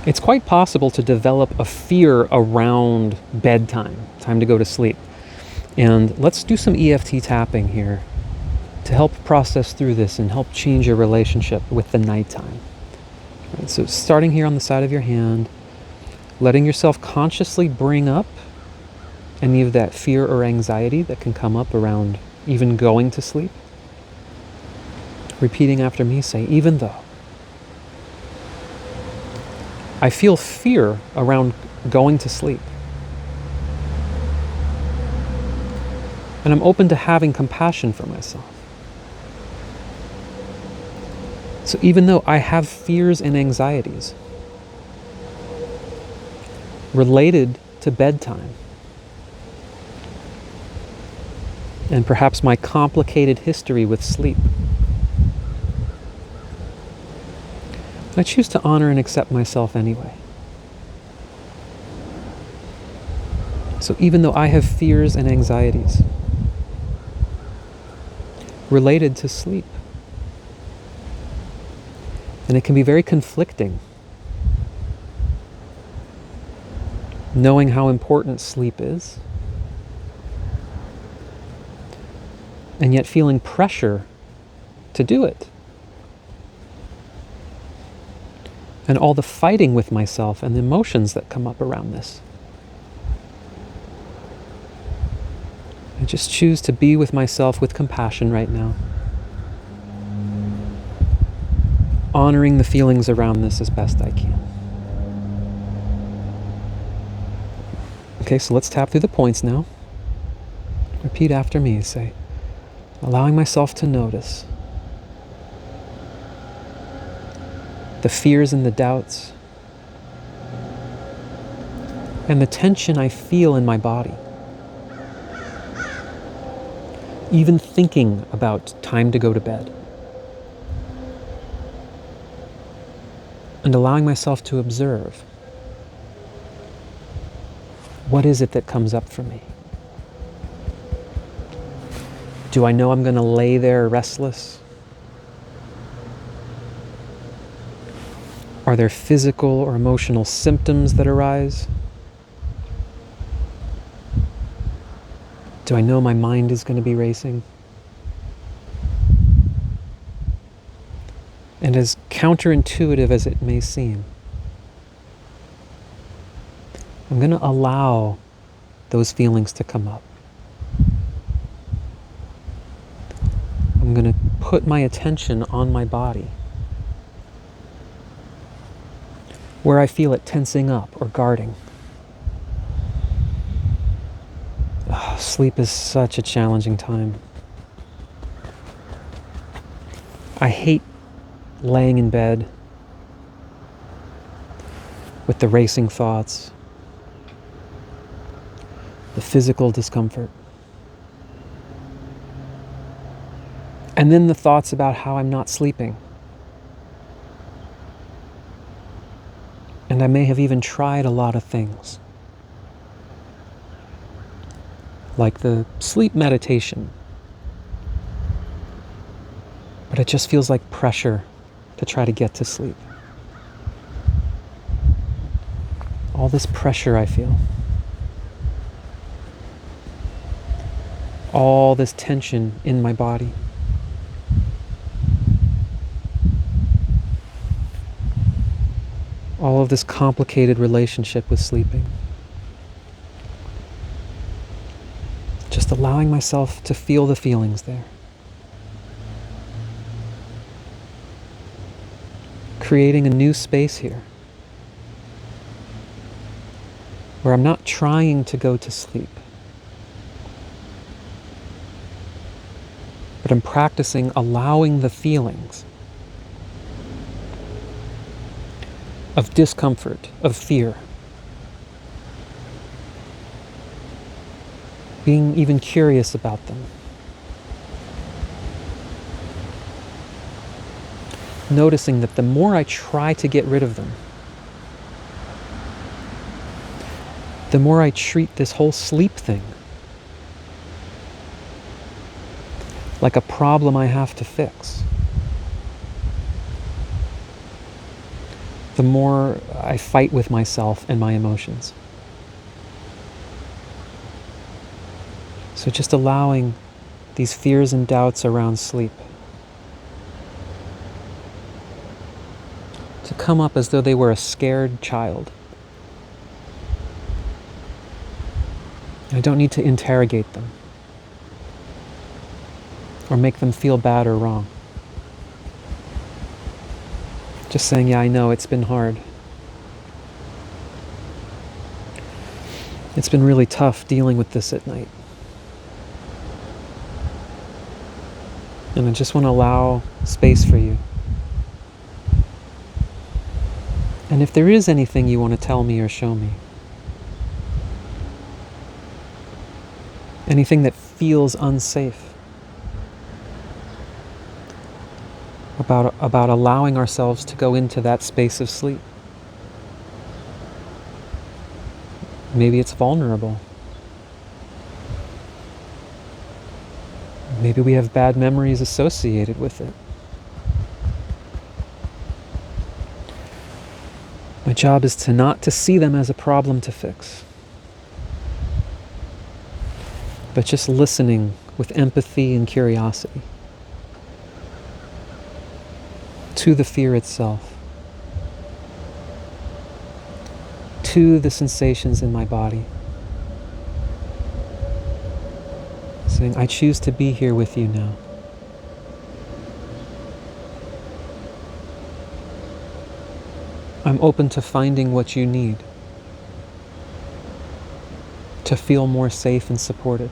It's quite possible to develop a fear around bedtime, time to go to sleep. And let's do some EFT tapping here to help process through this and help change your relationship with the nighttime. Right, so starting here on the side of your hand, letting yourself consciously bring up any of that fear or anxiety that can come up around even going to sleep. Repeating after me, say, even though I feel fear around going to sleep, and I'm open to having compassion for myself. So even though I have fears and anxieties related to bedtime, and perhaps my complicated history with sleep, I choose to honor and accept myself anyway. So even though I have fears and anxieties related to sleep, and it can be very conflicting, knowing how important sleep is, and yet feeling pressure to do it. And all the fighting with myself and the emotions that come up around this. I just choose to be with myself with compassion right now. Honoring the feelings around this as best I can. Okay, so let's tap through the points now. Repeat after me, say, allowing myself to notice the fears and the doubts, and the tension I feel in my body. Even thinking about time to go to bed. And allowing myself to observe. What is it that comes up for me? Do I know I'm going to lay there restless? Are there physical or emotional symptoms that arise? Do I know my mind is going to be racing? And as counterintuitive as it may seem, I'm going to allow those feelings to come up. I'm going to put my attention on my body, where I feel it tensing up or guarding. Sleep is such a challenging time. I hate laying in bed with the racing thoughts, the physical discomfort, and then the thoughts about how I'm not sleeping. And I may have even tried a lot of things, like the sleep meditation, but it just feels like pressure to try to get to sleep. All this pressure I feel, all this tension in my body. All of this complicated relationship with sleeping. Just allowing myself to feel the feelings there. Creating a new space here, where I'm not trying to go to sleep, but I'm practicing allowing the feelings of discomfort, of fear, being even curious about them. Noticing that the more I try to get rid of them, the more I treat this whole sleep thing like a problem I have to fix. the more I fight with myself and my emotions. So just allowing these fears and doubts around sleep to come up as though they were a scared child. I don't need to interrogate them or make them feel bad or wrong. Just saying, yeah, I know it's been hard. It's been really tough dealing with this at night. And I just want to allow space for you. And if there is anything you want to tell me or show me, anything that feels unsafe about allowing ourselves to go into that space of sleep. Maybe it's vulnerable. Maybe we have bad memories associated with it. My job is to not to see them as a problem to fix, but just listening with empathy and curiosity to the fear itself, to the sensations in my body. Saying, I choose to be here with you now. I'm open to finding what you need to feel more safe and supported.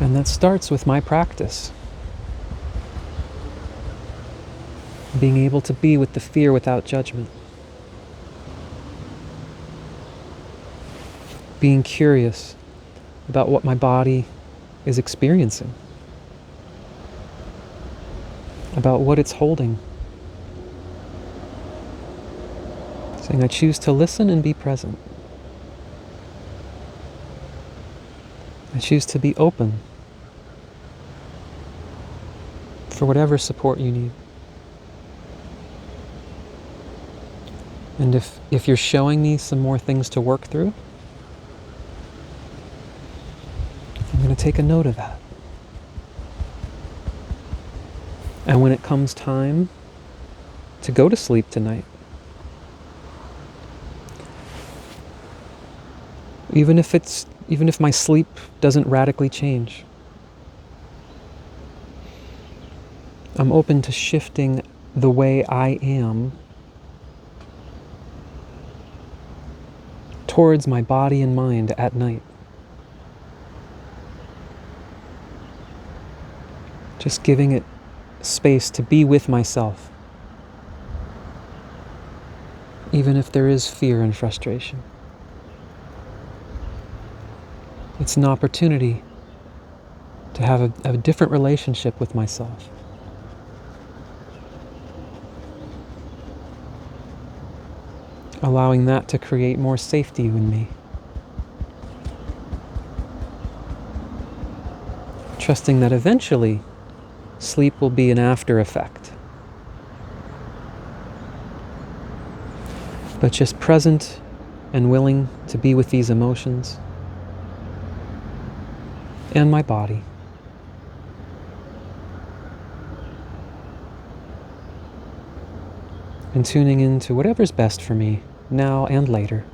And that starts with my practice. Being able to be with the fear without judgment. Being curious about what my body is experiencing. About what it's holding. Saying, I choose to listen and be present. I choose to be open for whatever support you need. And if you're showing me some more things to work through, I'm going to take a note of that. And when it comes time to go to sleep tonight, even if my sleep doesn't radically change, I'm open to shifting the way I am towards my body and mind at night. Just giving it space to be with myself, even if there is fear and frustration. It's an opportunity to have a different relationship with myself. Allowing that to create more safety in me. Trusting that eventually sleep will be an after effect. But just present and willing to be with these emotions and my body. And tuning into whatever's best for me now and later.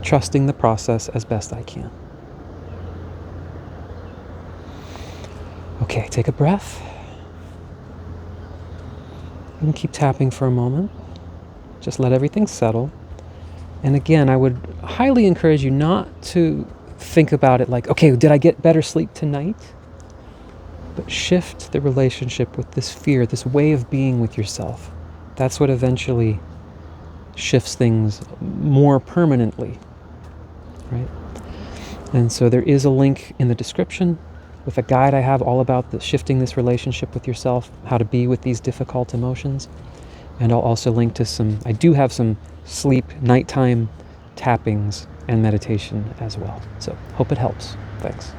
Trusting the process as best I can. Okay, take a breath. And keep tapping for a moment. Just let everything settle. And again, I would highly encourage you not to think about it like, okay, did I get better sleep tonight? But shift the relationship with this fear, this way of being with yourself. That's what eventually shifts things more permanently, right? And so there is a link in the description with a guide I have all about shifting this relationship with yourself, how to be with these difficult emotions. And I'll also link to I do have some sleep, nighttime tappings and meditation as well. So hope it helps. Thanks.